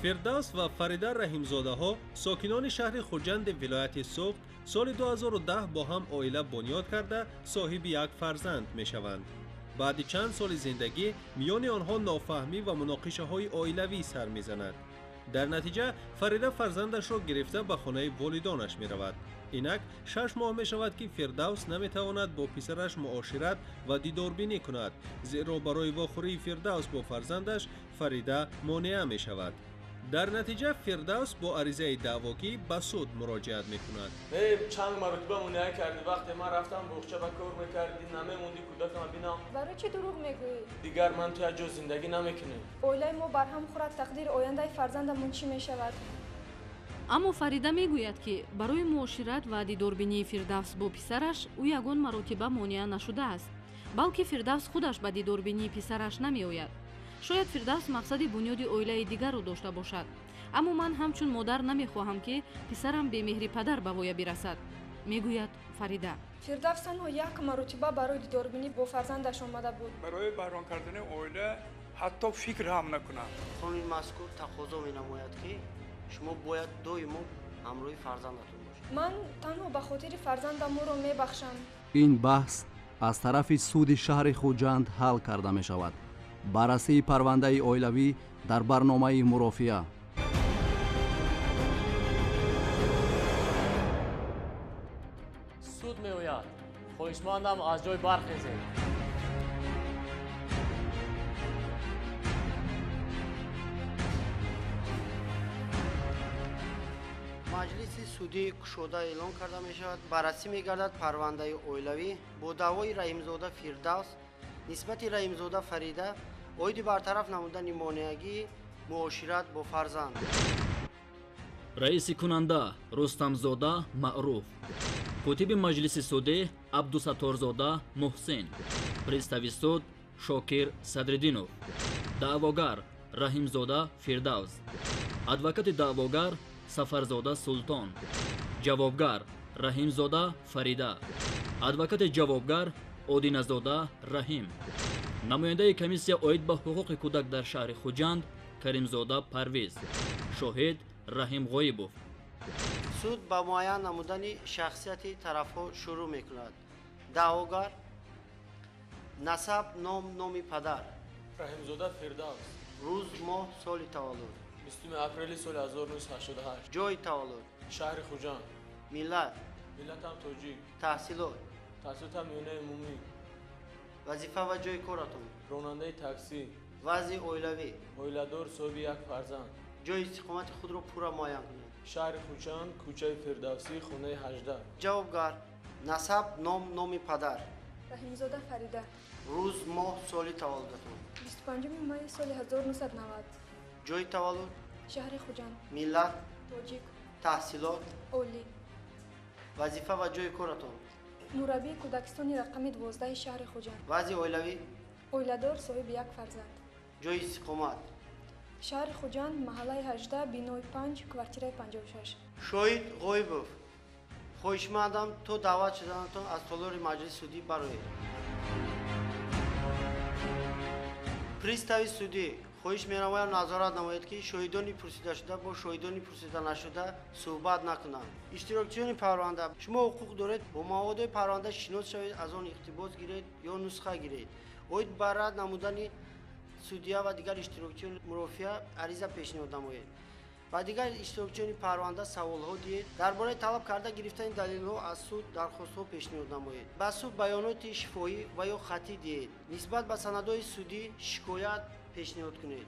фирдавс ва фарида раҳимзодаҳо сокинони шаҳри хурҷанди вилояти суғд соли 2010 бо ҳам оила бунёд карда соҳиби як фарзанд мешаванд. баъди чанд соли зиндагӣ миёни онҳо нофаҳмӣ ва муноқишаҳои оилавӣ сар мезанад. дар натиҷа фарида фарзандашро гирифта ба хонаи волидонаш меравад. инак 6 моҳ мешавад ки фирдавс наметавонад бо писараш муошират ва дидорбинӣ кунад, зеро барои вохӯрии фирдавс бо фарзандаш фарида монеа мешавад. дар натиҷа фирдавс бо аризаи даъвогӣ ба суд муроҷиат мекунад. чанд маротиба монеа кардӣ, вақте ман рафтам боғча ба кор мекардӣ, намемондӣ кӯдакам бинам. барои чӣ дурӯғ мегӯӣ? дигар ман ту як ҷо зиндагӣ намекунем. оилаи мо барҳам хӯрад, тақдири ояндаи фарзандамон чӣ мешавад? аммо фарида мегӯяд ки барои муошират ва дидорбинии фирдавс бо писараш ӯ ягон маротиба монеа нашудааст, балки фирдавс худаш ба дидорбинии писараш намеояд. шояд фирдавс мақсади бунёди оилаи дигарро дошта бошад, аммо ман ҳамчун модар намехоҳам ки писарам бемеҳри падар ба воя бирасад, мегӯяд фарида. фирдавс танҳо як маротиба барои дидорбинӣ бо фарзандаш омада буд. барои байрон кардани оила ҳатто фикр ҳам накунад. қонуни мазкур тақозо менамояд ки шумо бояд доимо ҳамроҳи фарзандатон бошед. ман танҳо ба хотири фарзандам ӯро мебахшам. ин баҳс аз тарафи суди шаҳри хуҷанд ҳал карда мешавад. баррасии парвандаи оилавӣ дар барномаи мурофиа. суд меояд. хоҳишмандам аз ҷой бархезед. маҷлиси судии кушода эълон карда мешавад. баррасӣ мегардад парвандаи оилавӣ бо даъвои раҳимзода фирдавс нисбати раҳимзода фарида оиди бартараф намудани монеагии муошират бо фарзанд. раиси кунанда рустамзода маъруф, котиби маҷлиси судӣ абдусатторзода муҳсин, пристави суд шокир садриддинов, даъвогар раҳимзода фирдавс, адвокати даъвогар сафарзода султон, ҷавобгар раҳимзода фарида, адвокати ҷавобгар одиназода раҳим, намояндаи комиссия оид ба ҳуқуқи кӯдак дар шаҳри хуҷанд каримзода парвиз, шоҳид раҳим ғоибов. суд ба муайян намудани шахсияти тарафҳо шурӯъ мекунад. даъвогар насаб номи падар раҳимзода фирдавс, рӯз моҳ соли таваллуд 20 апрели соли 1988, ҷои таваллуд шаҳри хуҷанд, миллатам тоҷик, таҳсилот таҳсилотам миёнаи умумӣ, вазифа ва ҷои коратон, ронандаи таксӣ, вазъи оилавӣ, оиладор соҳиби як фарзанд, ҷои истиқомати худро пурра муайян кунед. шаҳри хуҷанд, кӯчаи фирдавсӣ, хонаи 18. ҷавобгар насаб номи падар раҳимзода фарида, рӯз моҳ соли таваллудатон 25 майи соли 1990, ҷои таваллуд, шаҳри хуҷанд, миллат, тоҷик, таҳсилот, олӣ, вазифа ва ҷои коратон, мураббии кӯдакистони рақами 12 шаҳри хуҷанд, вазъи оилавӣ, оиладор соҳиби як фарзанд, ҷои истиқомат, шаҳри хуҷанд, маҳаллаи 18, бинои 5, квартираи 56. шоҳид ғоибов, хоҳишмандам то даъват шуданатон аз толори маҷлиси судӣ бароед. пристави судӣ хоҳиш менамоям назорат намоед ки шоҳидони пурсидашуда бо шоҳидони пурсиданашуда суҳбат накунанд. иштирокчиёни парванда, шумо ҳуқуқ доред бо маводҳои парванда шинос шавед, аз он иқтибос гиред ё нусха гиред. оид ба рад намудани судия ва дигар иштирокчиёни мурофиа ариза пешниҳод намоед. ба дигар иштирокчиёни парванда саволҳо диҳед. дар бораи талаб карда гирифтани далелҳо аз суд дархостҳо пешниҳод намоед. ба суд баёноти шифоӣ ва ё хатӣ диҳед. нисбат ба санадҳои судӣ шикоят пешниҳод кунед.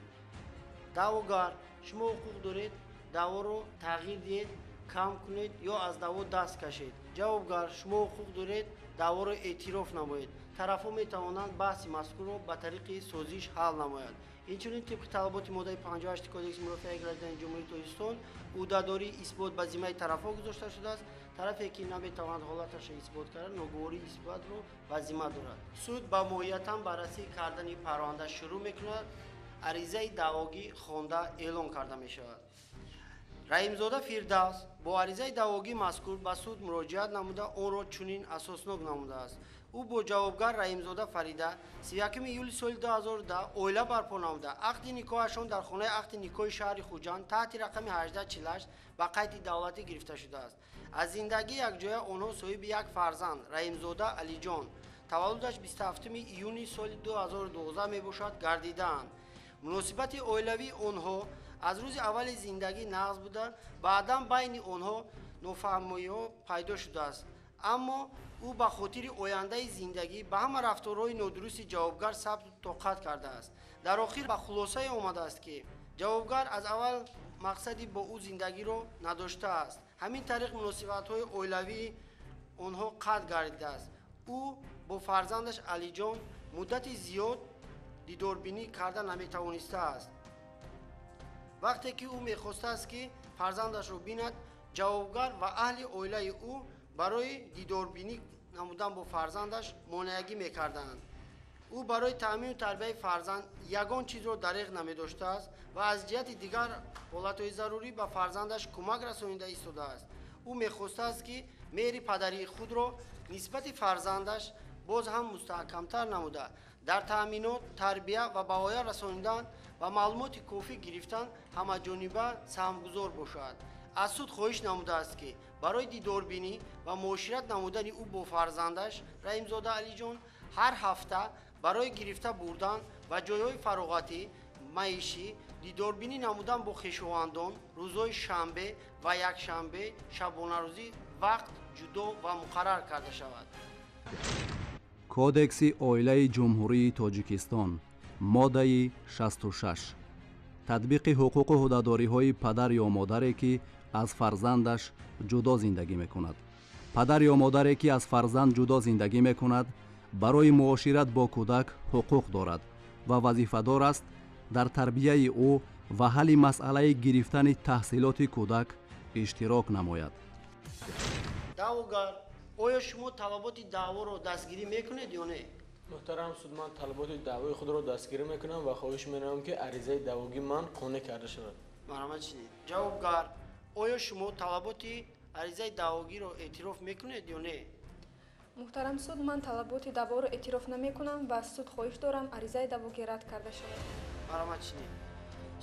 даъвогар, шумо ҳуқуқ доред даъворо тағйир диҳед, кам кунед ё аз даъво даст кашед. ҷавобгар, шумо ҳуқуқ доред даъворо эътироф намоед. тарафҳо метавонанд баҳси мазкурро ба тариқи созиш ҳал намоянд. инчунин тибқи талаботи моддаи 58 кодекси мурофиаи гражданини ҷумҳурии тоҷикистон ӯҳдадории исбот ба зиммаи тарафҳо гузошта шудааст. тарафе ки наметавонад ҳолаташро исбот кард, ноговории исботро ба зимма дорад. суд ба моҳиятан баррасӣ кардани парванда шурӯъ мекунад. аризаи даъвогӣ хонда эълон карда мешавад. раҳимзода фирдавс бо аризаи даъвогии мазкур ба суд муроҷиат намуда онро чунин асоснок намудааст. ӯ бо ҷавобгар раҳимзода фарида 31 июли соли 2010 оила барпо намуда ақди никоҳашон дар хонаи ақди никоҳи шаҳри хуҷанд таҳти рақами 1848 ба қайди давлатӣ гирифта шудааст. аз зиндагии якҷоя онҳо соҳиби як фарзанд раҳимзода алиҷон таваллудаш 27 июни соли 2012 мебошад гардидаанд. муносибати оилавии онҳо аз рӯзи аввали зиндагӣ нағз буда баъдан байни онҳо нофаҳмиҳо пайдо шудааст, аммо ӯ ба хотири ояндаи зиндагӣ ба ҳама рафторҳои нодурусти ҷавобгар сабру тоқат кардааст. дар охир ба хулосае омадааст ки ҷавобгар аз аввал мақсади бо ӯ зиндагиро надоштааст. ҳамин тариқ муносибатҳои оилавии онҳо қатъ гардидааст. ӯ бо фарзандаш алиҷон муддати зиёд дидорбинӣ карда наметавонистааст. вақте ки ӯ мехостааст ки фарзандашро бинад, ҷавобгар ва аҳли оилаи ӯ барои дидорбинӣ намудан бо фарзандаш монеагӣ мекарданд. ӯ барои таъмину тарбияи фарзанд ягон чизро дареғ намедоштааст ва аз ҷиҳати дигар ҳолатҳои зарурӣ ба фарзандаш кӯмак расонида истодааст. ӯ мехостааст ки меҳри падарии худро нисбати фарзандаш боз ҳам мустаҳкамтар намуда дар таъминот, тарбия ва ба воя расонидан ва маълумоти кофӣ гирифтан ҳамаҷониба саҳмгузор бошад. аз суд хоҳиш намудааст ки барои дидорбинӣ ва муошират намудани ӯ бо фарзандаш раҳимзода алиҷон ҳар ҳафта барои гирифта бурдан ва ҷойҳои фароғатӣ маишӣ дидорбинӣ намудан бо хешовандон рӯзҳои шанбе ва якшанбе шабонарӯзӣ вақт ҷудо ва муқаррар карда шавад. кодекси оилаи ҷумҳурии тоҷикистон моддаи 66 татбиқи ҳуқуқу ҳудадориҳои падар ё модаре ки аз фарзандаш ҷудо зиндагӣ мекунад. падар ё модаре ки аз фарзанд ҷудо зиндагӣ мекунад барои муошират бо кӯдак ҳуқуқ дорад ва вазифадор аст дар тарбияи ӯ ва ҳалли масъалаи гирифтани таҳсилоти кӯдак иштирок намояд. даъвогар, оё шумо талаботи даъворо дастгирӣ мекунед ё не? муҳтарам суд, ман талаботи даъвои худро дастгирӣ мекунам ва хоҳиш менамам ки аризаи даъвогии ман қонеъ карда шавад. марҳамат шинед. ҷавобгар, оё шумо талаботи аризаи даъвогиро эътироф мекунед ё не? муҳтарам суд, ман талаботи даъворо эътироф намекунам ва аз суд хоҳиш дорам аризаи даъвогӣ рад карда шавад. марҳамат шинед.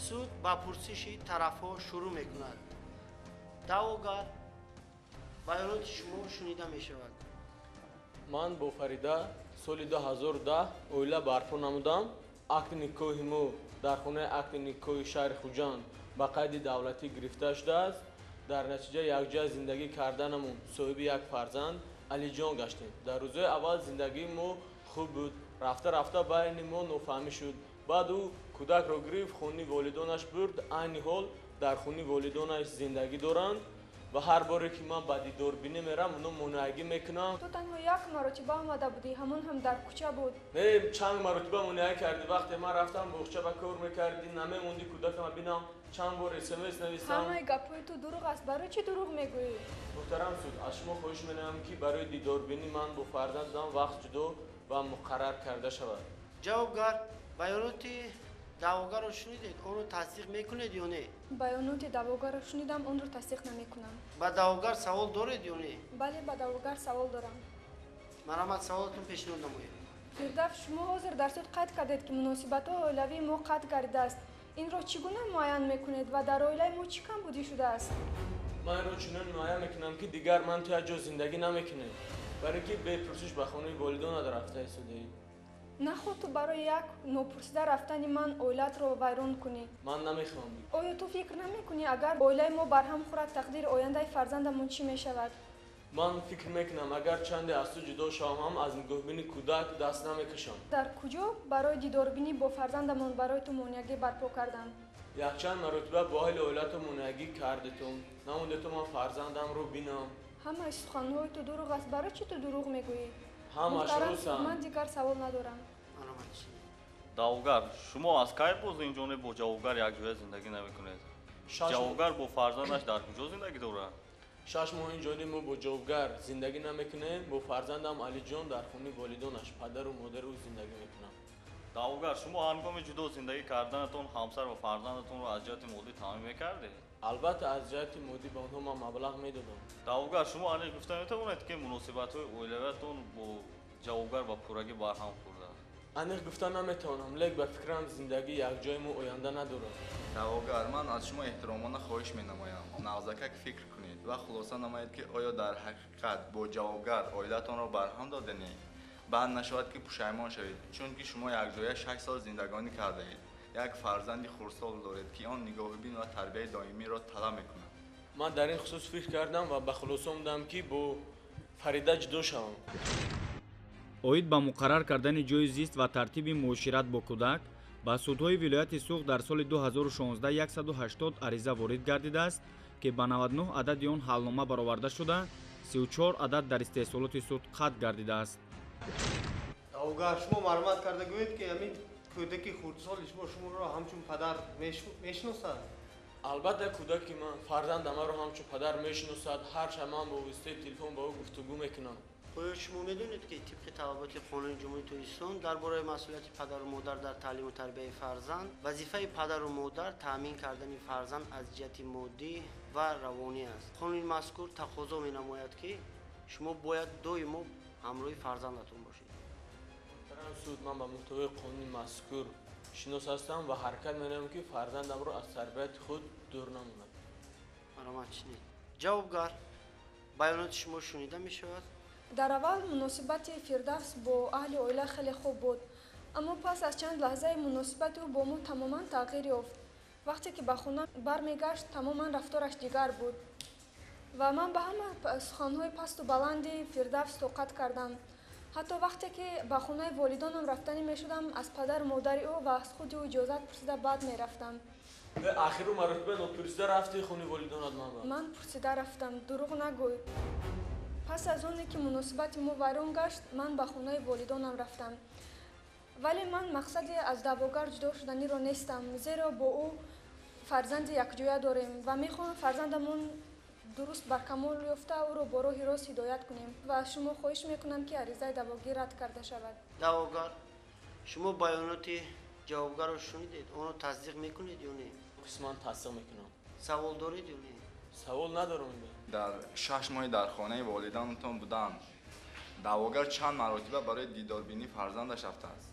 суд ба пурсиши тарафҳо шурӯъ мекунад. даъвогар, баёноти шумо шунида мешавад. ман бо фарида соли 2010 оила барпо намудам. акти никоҳи мо дар хонаи акти никоҳи шаҳри хуҷанд ба қайди давлатӣ гирифта шудааст. дар натиҷа якҷоя зиндагӣ карданамон соҳиби як фарзанд алиҷон гаштем. дар рӯзҳои аввал зиндагии мо хуб буд. рафта рафта байни мо нофаҳмӣ шуд. баъд ӯ кӯдакро гирифт, хонаи волидонаш бурд. айни ҳол дар хонаи волидонаш зиндагӣ доранд ва ҳар боре ки ман ба дидорбинӣ мерам оно монеагӣ мекунам. ту танҳо як маротиба омада будӣ, ҳамон ҳам дар кӯча буд. чанд маротиба монеагӣ кардӣ. вақте ман рафтам боғча ба кор мекардӣ, намемондӣ кӯдакам бинам, чанд бор смс нависам. ҳамаи гапҳои ту дурӯғ аст. барои чӣ дурӯғ мегӯӣ? муҳтарам суд, аз шумо хоҳиш менамам ки барои дидорбинӣ ман бо фарзандам вақт ҷудо ва муқаррар карда шавад. ҷавобгар, баёноти даъвогарро шунидед, онро тасдиқ мекунед ё не? баёноти даъвогарро шунидам, онро тасдиқ намекунам. ба даъвогар савол доред ё не? бале, ба даъвогар савол дорам. марҳамат, саволатон пешниҳод намоед. фирдавс, шумо ҳозир дар суд қайд кардед ки муносибатҳои оилавии мо қатъ гардидааст. инро чӣ гуна муайян мекунед ва дар оилаи мо чӣ камбудӣ шудааст? ман инро чунон муайян мекунам ки дигар ман ту як ҷо зиндагӣ намекунем, барои ки бепурсиш ба хонаи волидонат рафта истодаӣ. нахоҳ ту барои як нопурсида рафтани ман оилатро вайрон кунӣ. ман намехоҳам. оё ту фикр намекунӣ агар оилаи мо барҳам хӯрад, тақдири ояндаи фарзандамон чӣ мешавад? ман фикр мекунам агар чанде аз ту ҷудо шавам ҳам аз нигоҳбини кӯдак даст намекашам. дар куҷо барои дидорбинӣ бо фарзандамон барои ту монеагӣ барпо кардам? якчанд маротиба бо аҳли оилату монеагӣ кардетум, намондетум ман фарзандамро бинам. ҳамаи суханҳои ту дурӯғ аст. барои чӣ ту дурӯғ мегӯӣ? ҳамаш муҳтарам, ростам. ман дигар савол надорам. марҳамат шинед. даъвогар, шумо аз кай боз инҷоне бо ҷавобгар якҷоя зиндагӣ намекунед? ҷавобгар бо фарзандаш дар куҷо зиндагӣ дорад? 6 моҳи ҷони мо бо ҷавобгар зиндагӣ намекунем. бо фарзандам алиҷон дар хонаи волидонаш падару модару зиндагӣ мекунам. даъвогар, шумо ҳангоми ҷудо зиндагӣ карданатон ҳамсар ва фарзандатонро аз ҷиҳати моддӣ таъмин мекардед? албатта аз ҷиҳати моддӣ ба онҳо ман маблағ медодам. даъвогар, шумо аниқ гуфта метавонед ки муносибатҳои оилавиятон бо ҷавобгар ва пуррагӣ барҳам хӯрдааст. аниқ гуфта наметавонам, лек ба фикрам зиндагӣ якҷоиму оянда надорад. даъвогар, ман аз шумо эҳтиромона хоҳиш менамоям навзакак фикр кунед ва хулоса намоед ки оё дар ҳақиқат бо ҷавобгар оилатонро барҳам доденед. баъд нашавад ки пушаймон шавед, чунки шумо якҷоя 6 сол зиндагонӣ кардаед. як фарзанди хурдсол доред ки он нигоҳубин ва тарбияи доимиро талаб мекунад. ман дар ин хусус фикр кардам ва ба хулоса омадам ки бо Фарида ҷудо шавам. оид ба муқаррар кардани ҷойи зист ва тартиби муошират бо кӯдак ба судҳои вилояти Суғд дар соли 2016 180 ариза ворид гардидааст ки ба 99 адади он ҳалнома бароварда шуда 34 адад дар истеҳсолоти суд қатъ гардидааст. даъвогар, шумо маълумот карда гӯед ки ҳамин кӯдаки хурдсоли шуморо ҳамчун падар мешиносад? албатта кӯдаки ман фарзандам маро ҳамчун падар мешиносад. ҳар шаб ман бо воситаи телефон ба ӯ гуфтугӯ мекунам. оё шумо медонед ки тибқи талаботи қонуни ҷумҳурии Тоҷикистон дар бораи масъулияти падару модар дар таълиму тарбияи фарзанд, вазифаи падару модар таъмин кардани фарзанд аз ҷиҳати моддӣ ва равонӣ аст. қонуни мазкур тақозо менамояд ки шумо бояд доимо ҳамроҳи фарзандатон бошед. муҳтарам суд, ман ба муҳтавои қонуни мазкур шинос ҳастам ва ҳаракат менамам ки фарзандамро аз тарбияти худ дур намонад. маромад шинед. ҷавобгар, баёноти шумо шунида мешавад. дар аввал муносибати Фирдавс бо аҳли оила хеле хуб буд, аммо пас аз чанд лаҳзаи муносибати ӯ бо мо тамоман тағйир ёфт. вақте ки ба хона бармегашт, тамоман рафтораш дигар буд ва ман ба ҳама суханҳои пасту баланди Фирдавс тоқат кардам. ҳатто вақте ки ба хонаи волидонам рафтанӣ мешудам, аз падару модари ӯ ва аз худи ӯ иҷозат пурсида баъд мерафтам. ахиру маротиба нопурсида рафти хонаи волидонат? ман пурсида рафтам, дурӯғ нагӯй. пас аз оне ки муносибати мо вайрон гашт, ман ба хонаи волидонам рафтам. вале ман мақсади аз даъвогар ҷудо шуданиро нестам, зеро бо ӯ фарзанди якҷоя дорем ва мехоҳам фарзандамон дуруст баркамол ёфта ӯро бо роҳи рост ҳидоят кунем ва аз шумо хоҳиш мекунам ки аризаи даъвогӣ рад карда шавад. даъвогар, шумо баёноти ҷавобгарро шунидед, онро тасдиқ мекунед ё не? қисман тасдиқ мекунам. савол доред ё не? савол надорам. дар 6 моҳи дар хонаи волиданатон буданд. даъвогар чанд маротиба барои дидорбинии фарзандаш рафтааст?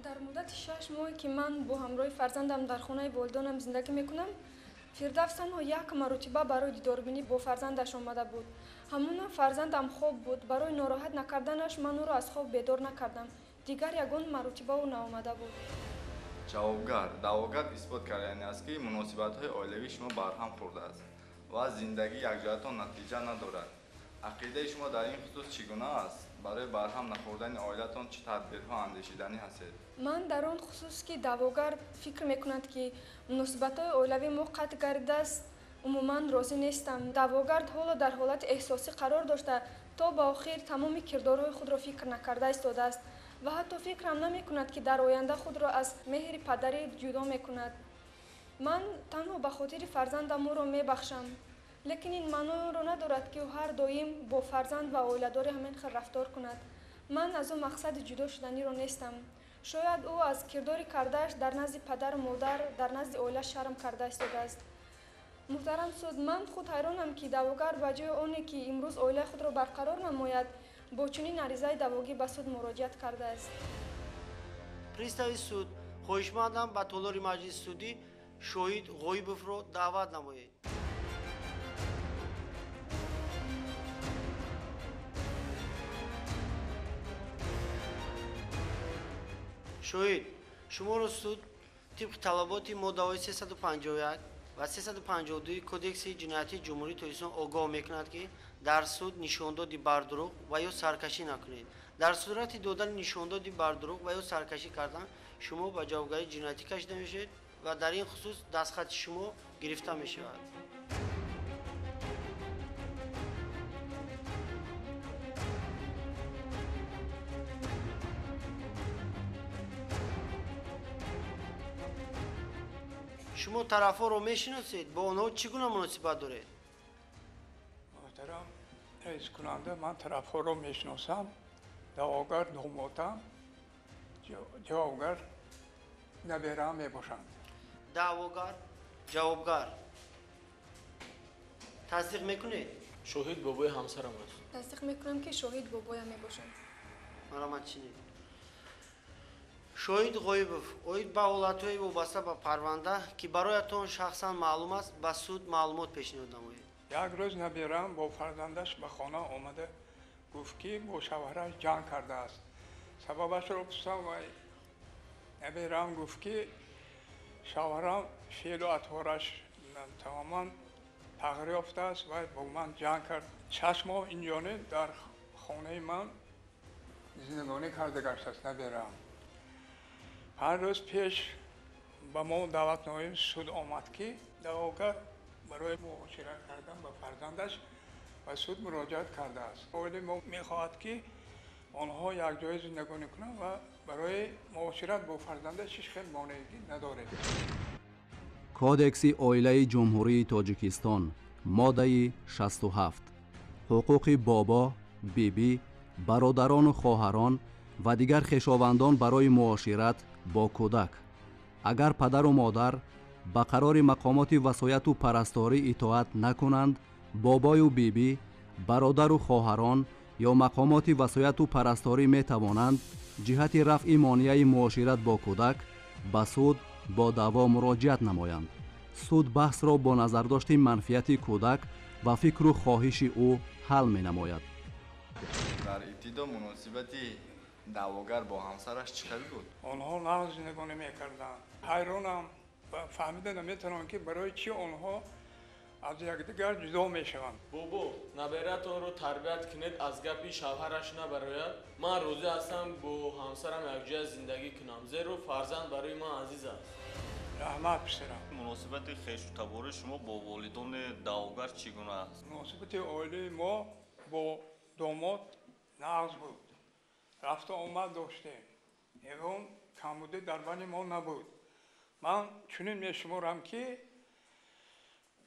дар муддати 6 моҳе ки ман бо ҳамроҳи фарзандам дар хонаи волидонам зиндагӣ мекунам, Фирдавс танҳо як маротиба барои дидорбинӣ бо фарзандаш омада буд. ҳамонам фарзандам хоб буд. барои нороҳат накарданаш ман ӯро аз хоб бедор накардам. дигар ягон маротиба ӯ наомада буд. ҷавобгар, даъвогар исбот кардани аст ки муносибатҳои оилавии шумо барҳам хӯрдааст ва зиндагӣ якҷоятон натиҷа надорад. ақидаи шумо дар ин хусус чӣ гуна аст? барои барҳам нахӯрдани оилатон чӣ тадбирҳо андешиданӣ ҳастед? ман дар он хусус ки даъвогар фикр мекунад ки муносибатҳои оилавии мо қатъ гардидааст, умуман розӣ нестам. даъвогар ҳоло дар ҳолати эҳсосӣ қарор дошта то ба охир тамоми кирдорҳои худро фикр накарда истодааст ва ҳатто фикрам намекунад ки дар оянда худро аз меҳри падарӣ ҷудо мекунад. ман танҳо ба хотири фарзандам ӯро мебахшам, лекин ин маъноро надорад ки ӯ ҳар доим бо фарзанд ва оиладорӣ ҳамин хел рафтор кунад. ман аз ӯ мақсади ҷудо шуданиро нестам. шояд ӯ аз кирдори кардааш дар назди падару модар, дар назди оила шарм карда истодааст. муҳтарам суд, ман худ ҳайронам ки даъвогар ба ҷои оне ки имрӯз оилаи худро барқарор намояд, бо чунин аризаи даъвогӣ ба суд муроҷиат кардааст. пристави суд, хоҳишмандам ба толори маҷлиси судӣ шоҳид ғоибовро даъват намоед. шоҳид, шуморо суд тибқи талаботи моддаҳои 351 ва 352 кодекси ҷиноятии ҷумҳурии Тоҷикистон огоҳ мекунад ки дар суд нишондоди бардурӯғ ва ё саркашӣ накунед. дар сурати додани нишондоди бардурӯғ ва ё саркашӣ кардан шумо ба ҷавобгарии ҷиноятӣ кашида мешавед ва дар ин хусус дастхати шумо гирифта мешавад. шумо тарафҳоро мешиносед? бо онҳо чӣ гуна муносибат доред? муҳтарам ҳис кунанда, ман тарафҳоро мешиносам. даъвогар домодам, ҷавобгар набераам мебошанд. даъвогар, ҷавобгар, тасдиқ мекунед? шоҳид бобои ҳамсарам аст. тасдиқ мекунам ки шоҳид бобоям мебошад. марҳамат чинед. шоҳид ғоибов, оид ба ҳолатҳои вобаста ба парванда ки бароятон шахсан маълум аст, ба суд маълумот пешниҳод намоед. як рӯз набирам бо фарзандаш ба хона омада гуфт ки бо шавҳараш ҷанг кардааст. сабабашро пурсам, вай набирам гуфт ки шавҳарам феълу атвораш тамоман тағйир ёфтааст, вай бо ман ҷанг кард. 6 моҳ инҷоне дар хонаи ман зиндагонӣ карда гаштааст набирам. ҳар рӯз пеш ба мо даъватнои суд омад ки даъвогар барои муошират кардан ба фарзандаш ба суд муроҷиат кардааст. оилаи мо мехоҳад ки онҳо якҷоя зиндагонӣ кунанд ва барои муошират бо фарзандаш ҳеҷ хел монеагӣ надоред. кодекси оилаи ҷумҳурии тоҷикистон моддаи 67 ҳуқуқи бобо, биби, бародарону хоҳарон ва дигар хешовандон барои муошират бо кӯдак. агар падару модар ба қарори мақомоти васояту парасторӣ итоат накунанд, бобою биби, бародару хоҳарон ё мақомоти васояту парасторӣ метавонанд ҷиҳати рафъи монеаи муошират бо кӯдак ба суд бо даъво муроҷиат намоянд. суд баҳсро бо назардошти манфиати кӯдак ва фикру хоҳиши ӯ ҳал менамояд. дар ибтидо муносибати даъвогар бо ҳамсараш чӣ қабил буд? онҳо нағз зиндагонӣ мекарданд. ҳайронам ва фаҳмида наметавонам ки барои чӣ онҳо аз якдигар ҷудо мешаванд. бобо набератонро тарбият кунед, аз гапи шавҳараш набарояд. ман розӣ ҳастам бо ҳамсарам якҷоя зиндагӣ кунам, зеро фарзанд барои ман азиз аст. раҳмат писарам. муносибати хештабори шумо бо волидони даъвогар чӣ гуна аст? муносибати оилаи мо бо домод нағз буд. рафту омад доштем. ягон камбудӣ дар байни мо набуд. ман чунин мешуморам ки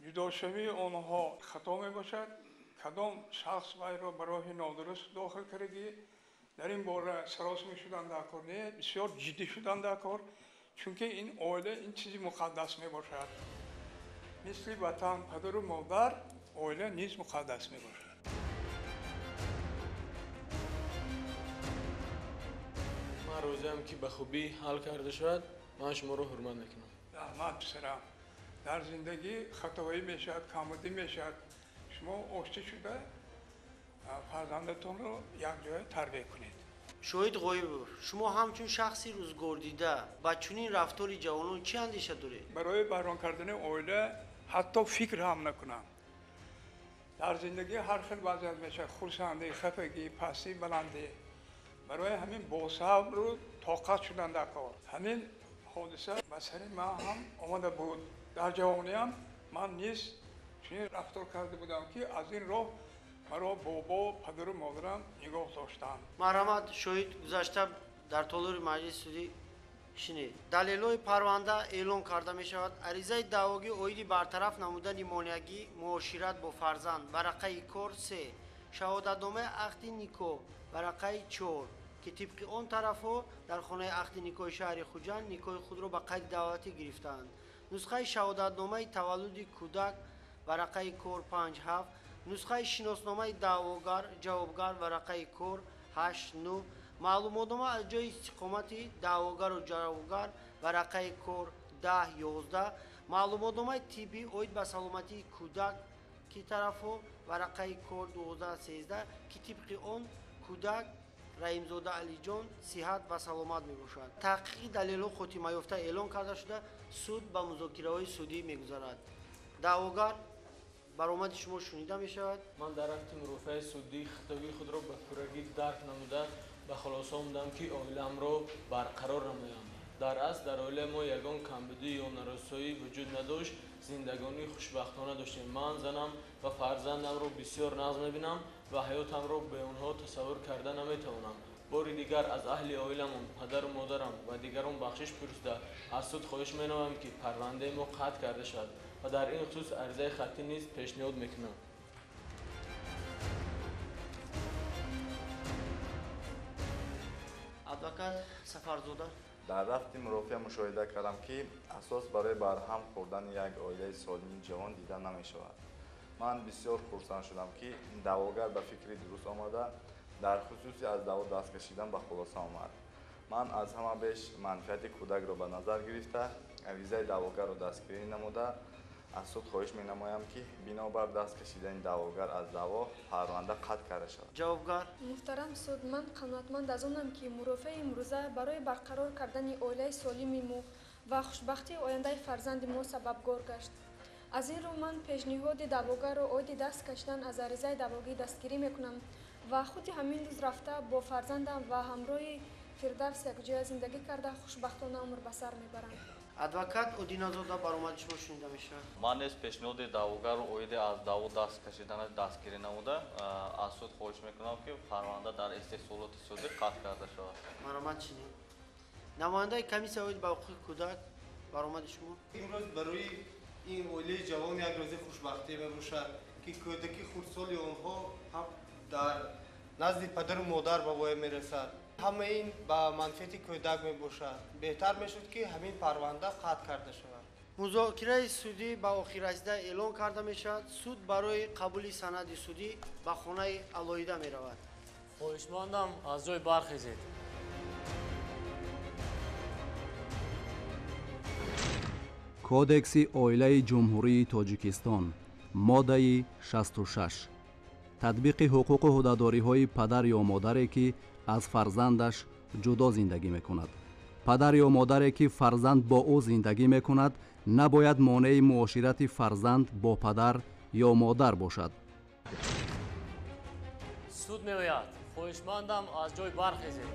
ҷудошавии онҳо хато мебошад. кадом шахс вайро ба роҳи нодуруст дохил кардагӣ, дар ин бора саросимӣ шудан дар кор не, бисёр ҷиддӣ шудан дар кор, чунки ин оила ин чизи муқаддас мебошад. мисли ватан падару модар оила низ муқаддас мебошад. ман розиам ки ба хубӣ ҳал карда шуд. ман шуморо ҳурмат мекунам. раҳмат писарам. дар зиндагӣ хатоӣ мешавад, камбудӣ мешавад. шумо ошти шуда фарзандатонро якҷоя тарбия кунед. шоҳид ғоибов, шумо ҳамчун шахси рӯзгордида ба чунин рафтори ҷавонон чӣ андеша доред? барои байрон кардани оила ҳатто фикр ҳам накунам. дар зиндагӣ ҳар хел вазъият мешавад, хурсандӣ, хафагӣ, пастӣ, баландӣ. барои ҳамин босабру тоқат шудан дар кор. ҳамин ҳодиса ба сари ман ҳам омада буд. дар ҷавониям ман низ чунин рафтор карда будам ки аз ин роҳ маро бобо, падару модарам нигоҳ доштанд. марҳамат шоҳид гузашта дар толори маҷлиси судӣ шинед. далелҳои парванда эълон карда мешавад. аризаи даъвогӣ оиди бартараф намудани монеагӣ муошират бо фарзанд варақаи кор 3, шаҳодатномаи ақди никоҳ варақаи 4 ки тибқи он тарафҳо дар хонаи ақди никоҳи шаҳри хуҷанд никоҳи худро ба қайди давлатӣ гирифтаанд. нусхаи шаҳодатномаи таваллуди кӯдак варақаи кор 5-7, нусхаи шиносномаи даъвогар ҷавобгар варақаи кор 8-9, маълумотнома аз ҷои истиқомати даъвогару ҷавобгар варақаи кор 10-11, маълумотномаи тиббӣ оид ба саломатии кӯдак ки тарафҳо варақаи кор 12-13 ки тибқи он кӯдак раҳимзода алиҷон сиҳат ва саломат мебошад. таҳқиқи далелҳо хотимаёфта эълон карда шуда суд ба музокираҳои судӣ мегузарад. даъвогар баромади шумо шунида мешавад. ман дар ҳаққи мурофиаи судӣ хитоби худро ба пуррагӣ дарк намуда ба хулоса омадам ки оиламро барқарор намоям. дар асл дар оилаи мо ягон камбудӣ ё нарасоӣ вуҷуд надошт. зиндагонии хушбахтона доштем. ман занам ва фарзандамро бисёр нағз мебинам ва ҳаётамро бе онҳо тасаввур карда наметавонам. бори дигар аз аҳли оиламон, падару модарам ва дигарон бахшиш пурсида аз суд хоҳиш менамоям ки парвандаи мо қатъ карда шавад ва дар ин хусус аризаи хаттӣ низ пешниҳод мекунам. адвокат сафарзода, дар рафти мурофиа мушоҳида кардам ки асос барои барҳам хӯрдани як оилаи солими ҷавон дида намешавад. ман бисёр хурсанд шудам ки даъвогар ба фикри дуруст омада дар хусуси аз даъво даст кашидан ба хулоса омад. ман аз ҳама беш манфиати кӯдакро ба назар гирифта авизаи даъвогарро дастгирӣ намуда аз суд хоҳиш менамоям ки бинобар даст кашидани даъвогар аз даъво парванда қатъ карда шавад. ҷавобгар: муҳтарам суд, ман қаноатманд аз онам ки мурофиаи имрӯза барои барқарор кардани оилаи солими мо ва хушбахтии ояндаи фарзанди мо сабабгор гашт. аз ин рӯ ман пешниҳоди даъвогарро оиди даст кашидан аз аризаи даъвогӣ дастгирӣ мекунам ва худи ҳамин рӯз рафта бо фарзандам ва ҳамроҳи фирдавс якҷоя зиндагӣ карда хушбахтона умр ба сар мебарам. адвокат Одиназода баромади шумо шунида мешавад. ман низ пешниҳоди даъвогарро оиди аз даъво даст кашиданаш дастгирӣ намуда аз суд хоҳиш мекунам ки парванда дар истеҳсолоти судӣ қатъ карда шавад. маромад чинем. намояндаи комиссия оид ба ҳуқуқи кӯдак баромади шумо. имрӯз барои ин оилаи ҷавон як рӯзи хушбахтӣ мебошад ки кӯдаки хурдсоли онҳо ҳам дар назди падару модар ба воя мерасад. ҳама ин ба манфиати кӯдак мебошад. беҳтар мешуд ки ҳамин парванда қатъ карда шавад. музокираи судӣ ба охир расида эълон карда мешавад. суд барои қабули санади судӣ ба хонаи алоҳида меравад. хоҳишмондам аз ҷой бархезед. кодекси оилаи ҷумҳурии тоҷикистон моддаи 66 татбиқи ҳуқуқу ҳудадориҳои падар ё модаре ки аз фарзандаш ҷудо зиндагӣ мекунад. падар ё модаре ки фарзанд бо ӯ зиндагӣ мекунад набояд монеи муоширати фарзанд бо падар ё модар бошад. суд меояд. хоҳишмондам аз ҷой бархезед.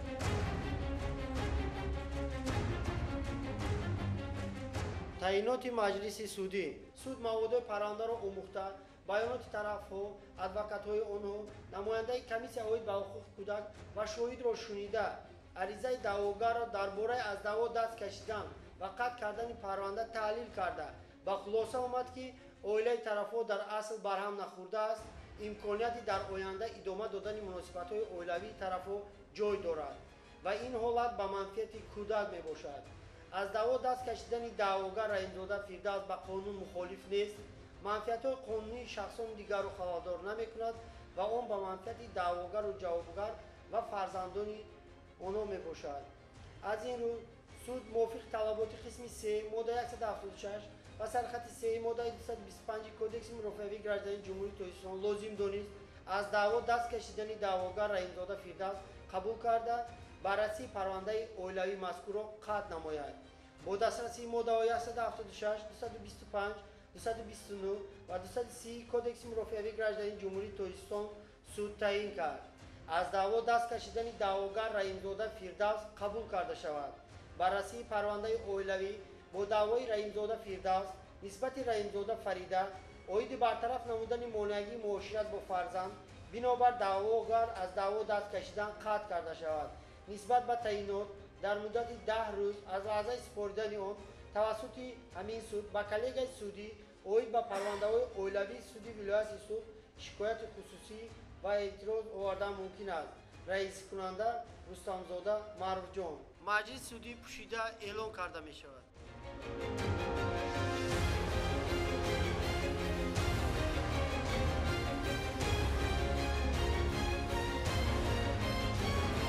таъиноти маҷлиси судӣ. суд маводҳои паррандаро омӯхта баёноти тарафҳо, адвокатҳои онҳо, намояндаи комиссия оид ба ҳуқуқи кӯдак ва шоҳидро шунида аризаи даъвогарро дар бораи аз даъво даст кашидан ва қатъ кардани парванда таҳлил карда ба хулоса омад ки оилаи тарафҳо дар асл барҳам нахӯрдааст, имконияти дар оянда идома додани муносибатҳои оилавии тарафҳо ҷой дорад ва ин ҳолат ба манфиати кӯдак мебошад. аз даъво даст кашидани даъвогар раҳимзода фирдавс ба қонун мухолиф нест, манфиатҳои қонунии шахсони дигарро халалдор намекунад ва он ба манфиати даъвогару ҷавобгар ва фарзандони онҳо мебошад. аз ин рӯ суд мувофиқи талаботи қисми 3 моддаи 176 ва сархати 3 моддаи 225 кодекси мурофиави граждании ҷумҳурии тоҷикистон лозим донист аз даъво даст кашидани даъвогар раҳимзода фирдавс қабул карда баррасии парвандаи оилавии мазкурро қатъ намояд. бо дастрасии моддаҳои 176, 225, 229 ва 230 кодекси мурофиави граждании ҷумҳурии тоҷикистон суд таъин кард аз даъво даст кашидани даъвогар раҳимзода фирдавс қабул карда шавад. баррасии парвандаи оилавӣ бо даъвои раҳимзода фирдавс нисбати раҳимзода фарида оиди бартараф намудани монеагии муошират бо фарзанд бинобар даъвогар аз даъво даст кашидан қатъ карда шавад. нисбат ба таъинот дар муддати 10 рӯз аз лаҳзаи супоридани он тавассути ҳамин суд ба коллегияи судӣ оид ба парвандаҳои оилавии суди вилояти суд шикояти хусусӣ ва эътироз овардан мумкин аст. раисикунанда Рустамзода Маъруфҷон. маҷлиси судӣ пӯшида эълон карда мешавад.